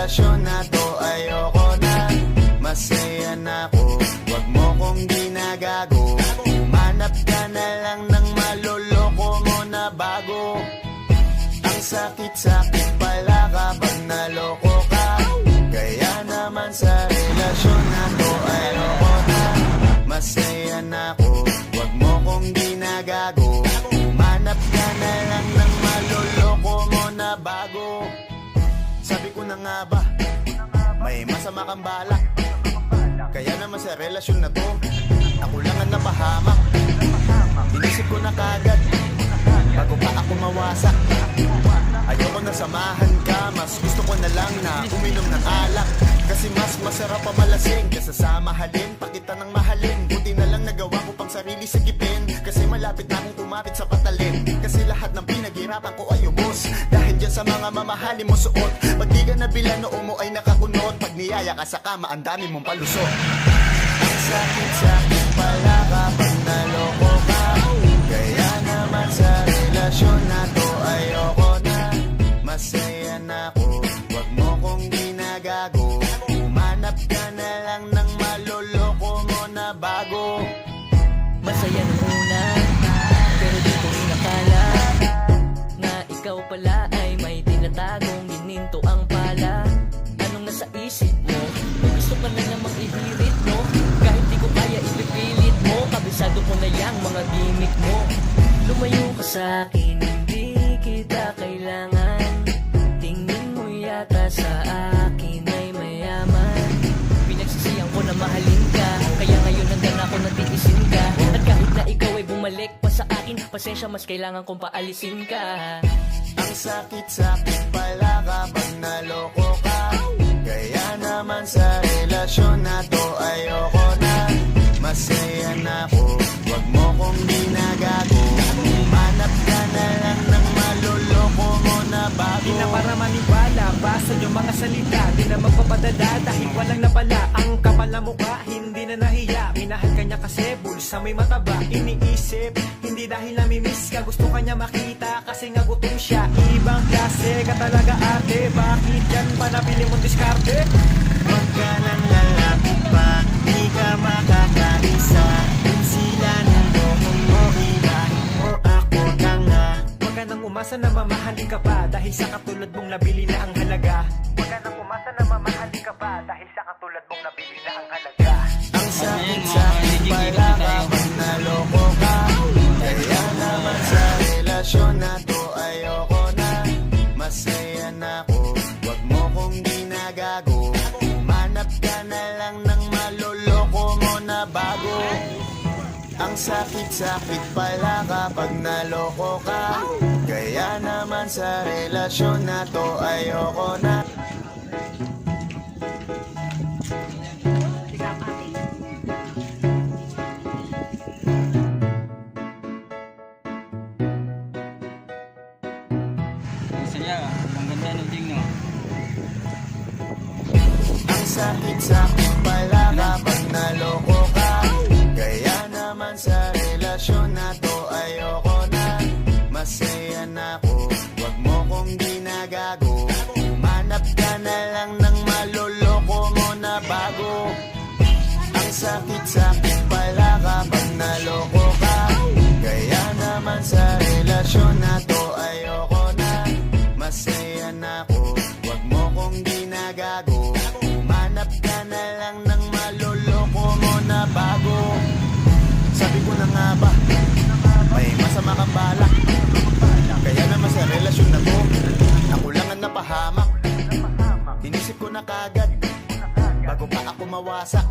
relasyon na to ayoko na. Masaya na ako, wag mo kong ginagago. Manap ka na lang ng maloloko mo na bago. Ang sakit-sakit pala kapag naloko ka. Kaya naman sa relasyon na to ayoko na. Masaya na ako, wag mo kong ginagago. Manap ka na lang ng maloloko mo na bago. Sabi ko na nga ba, may masama kang balak. Kaya naman sa relasyon na to, ako lang ang napahamak. Inisip ko na kagad, bago pa ako mawasak. Ayoko na samahan ka, mas gusto ko na lang na uminom ng alak. Kasi mas masarap pa malasing kesa sa mahalin, pa kita ng mahalin. Buti na lang nagawa ko pang sarili sikipin. Kasi malapit na akong kumapit sa patalim. Kasi lahat ng pinaghirapan ko ay ubos dahil dyan sa mga mamahalin mo suot. Pag di ka nabila noo mo ay nakakunot. Pag niyaya ka sa kama, ang dami mong palusot. Ang sakit-sakit pala kapag naloko ka. Kaya naman sa relasyon na to ayoko na. Masaya na ako, wag mo kong ginagago. Umanap ka na lang ng maloloko mo na bago. Masaya nung una, pero di ko inakala na ikaw pala ay may tinatagong gininto ang pala. Anong nasa isip mo? May gusto ka na namang ihirit mo. Kahit di ko kaya ipipilit mo, kabisado ko na yang mga gimmick mo. Lumayo ka sa'kin, hindi kita kailangan. Tingin mo yata sa akin ay mayaman. Pinagsisiyang ko na mahalin ka, kaya ngayon hanggang ako natiisin ka. At kahit na ikaw ay bumalik pa sa akin, pasensya mas kailangan kong paalisin ka. Ang sakit-sakit pala kapag naloko ka. Kaya naman sa relasyon na to ayoko na. Masaya na ako, wag mo kong ginagago. Manap ka na lang ng maloloko mo na bago. Di na para maniwala, basa yung mga salita. Di na magpapadala dahil walang napala. Ang kapal na mukha, hindi na nahiya. Minahal ka niya kasi bulsa may mataba. Iniisip, hindi dahil namimiss ka. Gusto ka niya makita kasi nga gutom siya. Ibang klase ka talaga ate. Bakit yan pa nabili mong diskarte? Wag ka nang lalapit pa, di ka makakaisa. Kung sila nang bokong mo, hilahin mo ako na nga. Huwag ka nang umasa na mamahalin ka pa dahil sa katulad mong nabili na ang halaga. Huwag ka nang umasa na mamahalin ka pa dahil sa katulad mong nabili na ang halaga. Ang sakit-sakit pala kapag naloko ka. Kaya naman sa relasyon na to ayoko na. Masaya na ako, wag mo kong ginagago. Umanap ka na lang ng maloloko mo na bago. Ang sakit-sakit pala kapag naloko ka. Kaya naman sa relasyon na to ayoko na. Saya, ang ganda ng tingno. Ang sakit-sakit pala kapag naloko ka. Kaya naman sa relasyon na to ayoko na. Masaya na ako, wag mo kong ginagago. Manap ka na lang ng maloloko mo na bago. Ang sakit-sakit pala kapag naloko ka. Kaya naman sa relasyon na to ayoko na. Masaya na ako, wag mo kong ginagago. Manap ka na lang ng maloloko mo na bago. Sabi ko na nga ba, may masama kang balak. Kaya naman sa relasyon na to, ako lang ang napahamak. Inisip ko na kagad, bago pa ako mawasak.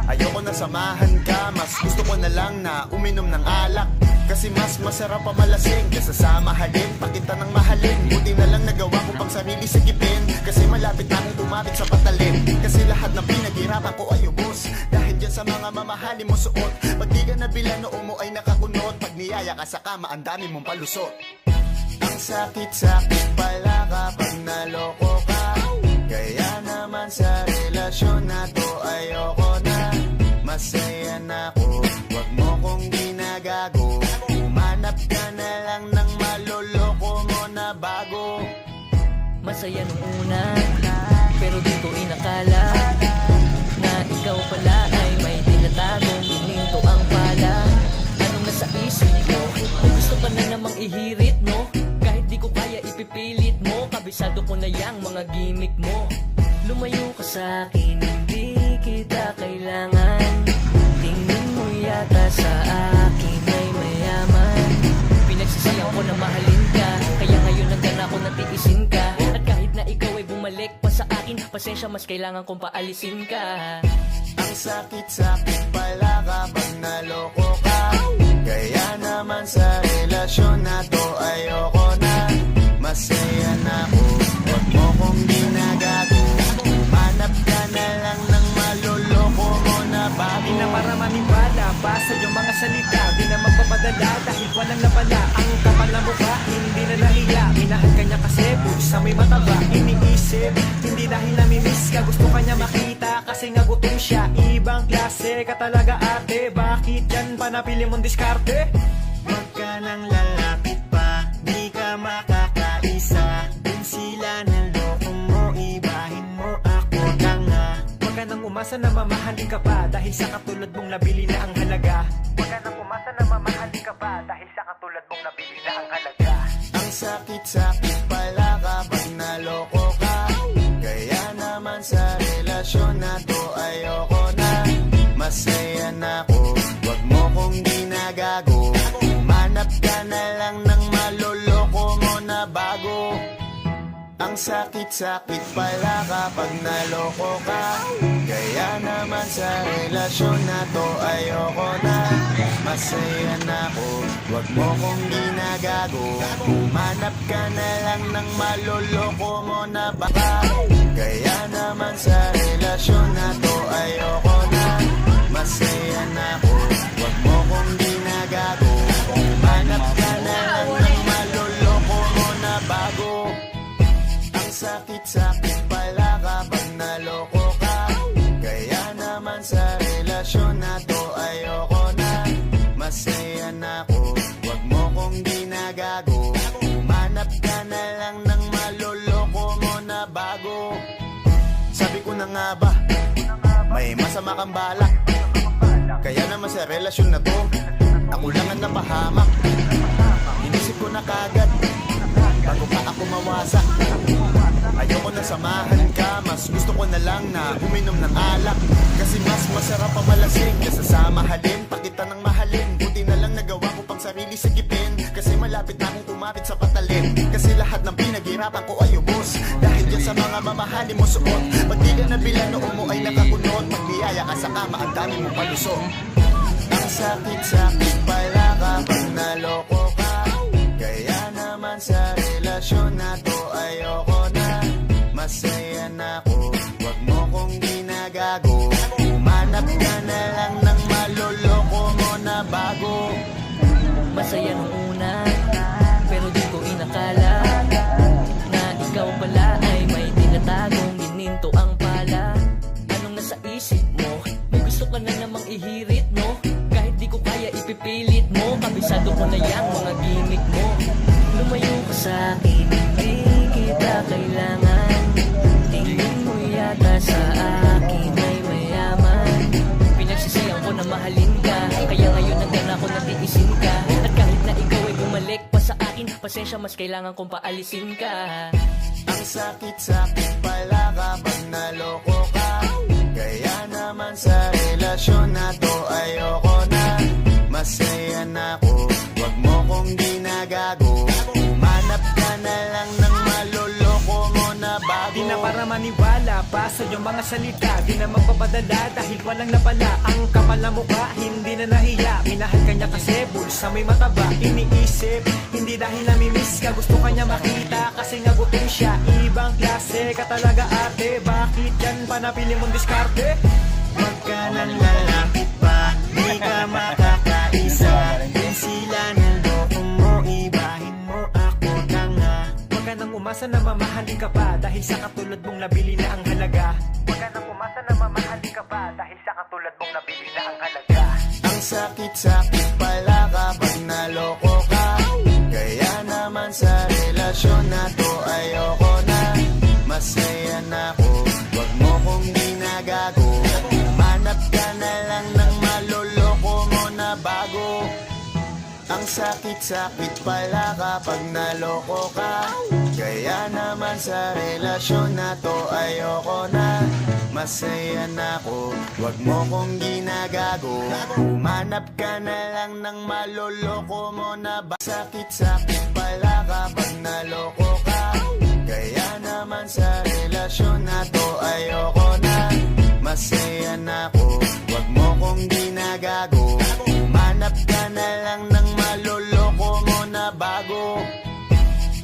Ayoko na samahan ka, mas gusto ko na lang na uminom ng alak. Kasi mas masarap pa malasing kesa sa mahalin, pa kita ng mahalin. Buti na lang nagawa ko pang sarili sikipin. Kasi malapit na akong kumapit sa patalim. Kasi lahat ng pinaghirapan ko ay ubos dahil dyan sa mga mamahalin mo suot. Pag di ka nabila noo mo ay nakakunot. Pag niyaya ka sa kama, ang dami mong palusot. Ang sakit-sakit pala kapag naloko ka. Kaya naman sa relasyon na to ayoko na. Masaya na ako, wag mo kong ginagago. Umanap ka na lang ng maloloko mo na bago. Masaya nung una, ko na yang mga gimmick mo. Lumayo ka sa akin, hindi kita kailangan. Tingin mo yata sa akin ay mayaman. Pinagsisiyan ko na mahalin ka, kaya ngayon nandyan ako natiisin ka. At kahit na ikaw ay bumalik pa sa akin, pasensya mas kailangan kong paalisin ka. Ang sakit-sakit pala kapag naloko ka. Kaya naman sa relasyon na to ayoko na. Masaya na ako, huwag mo kong ginagago. Manap ka na lang ng maluloko mo na bago. Di na para maniwala, basa yung mga salita. Di na magpapadala dahil walang napala. Ang kapal na mukha, hindi na nahiya. Minahal ka niya kasi bulsa may mataba. Iniisip, hindi dahil namimiss ka. Gusto ka niya makita kasi nga gutom siya. Ibang klase ka talaga ate. Bakit yan pa napili mong diskarte? Huwag ka nang lalapit pa, di ka makakaisa. Din sila naloko mo, ibahin mo ako na nga. Huwag ka nang umasa na mamahalin ka pa dahil sa katulad mong nabili na ang halaga. Huwag ka nang umasa na mamahalin ka pa dahil sa katulad mong nabili na ang halaga. Ang sakit-sakit pala kapag naloko ka. Kaya naman sa relasyon na to ayoko na. Masaya na ako, wag mo kong ginagago. Manap ka na lang ng maluloko mo na bago. Ang sakit-sakit pala kapag naloko ka. Kaya naman sa relasyon na to ayoko na. Masaya na ako, wag mo kong ginagago. Manap ka na lang ng maluloko mo na baka. Kaya naman sa relasyon na to ayoko na. Masaya na ako, wag mo kong ginagago. Manap ka na lang ng maluloko mo na bago. Ang sakit-sakit pala kapag naloko ka. Kaya naman sa relasyon na to ayoko na. Masaya na ako, wag mo kong ginagago. Manap ka na lang ng maluloko mo na bago. Sabi ko na nga ba, may masama kang balak. Kaya naman sa relasyon na to, ako lang ang napahamak. Inisip ko na kagad, bago pa ako mawasak. Ayoko na samahan ka, mas gusto ko na lang na uminom ng alak. Kasi mas masarap ang malasing kesa sa mahalin, pakita ng mahalin. Buti na lang nagawa ko pang sarili sikipin. Kasi malapit na akong kumapit sa patalim. Kasi lahat ng pinaghirapan ko ay ubos dahil dyan sa mga mamahalin mo suot. Pag di ka nabila noong mo ay nakakunot, pag biyaya ka sa kama ang dami mong palusot. Ang sakit-sakit pala kapag naloko ka. Kaya naman sa relasyon na to ayoko na. Masaya na ako, wag mo kong ginagago. Umanap ka na lang ng maluloko mo na bago. Masaya nung una, pero di ko inakala na ikaw pala ay may tinatagong gininto ang pala. Anong nasa isip mo? May gusto ka na namang ihirit mo. Kahit di ko kaya ipipilit mo, kabisado ko na yang mga gimmick mo. Lumayo ka sa akin, hindi kita kailangan. Tingin mo yata sa akin ay mayaman. Pinagsisiyan ko na mahalin ka, kaya ngayon nandyan ako natiisin ka. At kahit na ikaw ay bumalik pa sa akin, pasensya mas kailangan kong paalisin ka. Ang sakit-sakit pala kapag naloko ka. Kaya naman sa relasyon na to ayoko na. Masaya na ako, wag mo kong ginagago. Manap ka na lang ng maluloko mo na bago. Di na para maniwala, basa yung mga salita. Di na magpapadala dahil walang napala. Ang kapal na mukha, hindi na nahiya. Minahal ka niya kasi bulsa may mataba. Iniisip, hindi dahil namimiss ka. Gusto ka niya makita kasi nga gutom siya. Ibang klase ka talaga ate. Bakit yan pa napili mong diskarte? Huwag ka nang lalapit pa, di ka makakaisa. Din sila naloko mo, ibahin mo ako na nga. Huwag ka nang umasa na mamahalin ka pa dahil sa katulad mong nabili na ang halaga. Huwag ka nang umasa na mamahalin ka pa dahil sa katulad mong nabili na ang halaga. Ang sakit-sakit pala kapag naloko ka. Kaya naman sa relasyon na to ayoko na. Masaya na ako, wag mo kong ginagago. Manap ka na lang ng maluloko mo na bago. Ang sakit-sakit pala kapag naloko ka. Kaya naman sa relasyon na to ayoko na. Masaya na ako, wag mo kong ginagago. Humanap ka na lang ng maloloko mo na ba. Sakit-sakit pala kapag naloko ka. Kaya naman sa relasyon na to ayoko na. Masaya na ako, wag mo kong ginagago. Humanap ka na lang ng maloloko mo na bago.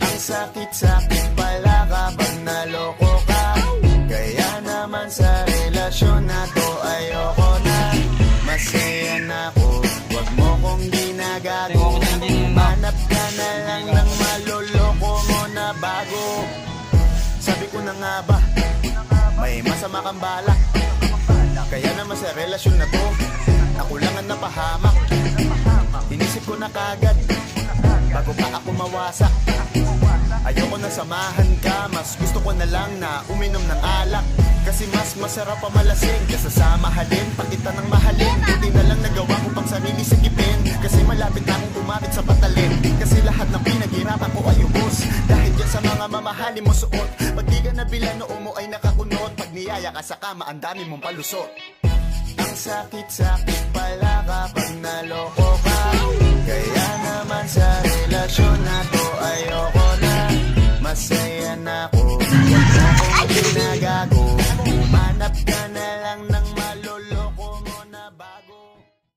Ang sakit-sakit pala kapag naloko ka. Kaya naman sa relasyon na to ayoko na. Masaya na ako, wag mo kong ginagago. Humanap ka na lang ng maloloko mo na bago. Sabi ko na nga ba, may masama kang balak. Kaya naman sa relasyon na to, ako lang ang napahamak. Inisip ko na kagad, bago pa ako mawasak. Ayoko na samahan ka, mas gusto ko na lang na uminom ng alak. Kasi mas masarap pa malasing kesa sa mahalin, pag kita ng mahalin. Buti na lang nagawa ko pang sarili sikipin. Kasi malapit na akong kumapit sa patalin. Kasi lahat ng pinaghirapan ko ay ubos dahil dyan sa mga mamahalin mo suot. Pag di ka nabila noo mo ay nakakunot. Pag niyaya ka sa kama, ang dami mong palusot. Ang sakit-sakit pala kapag naloko ka. Kaya naman sa relasyon na to ayoko na. Masaya na ako, wag mo kong ginagago.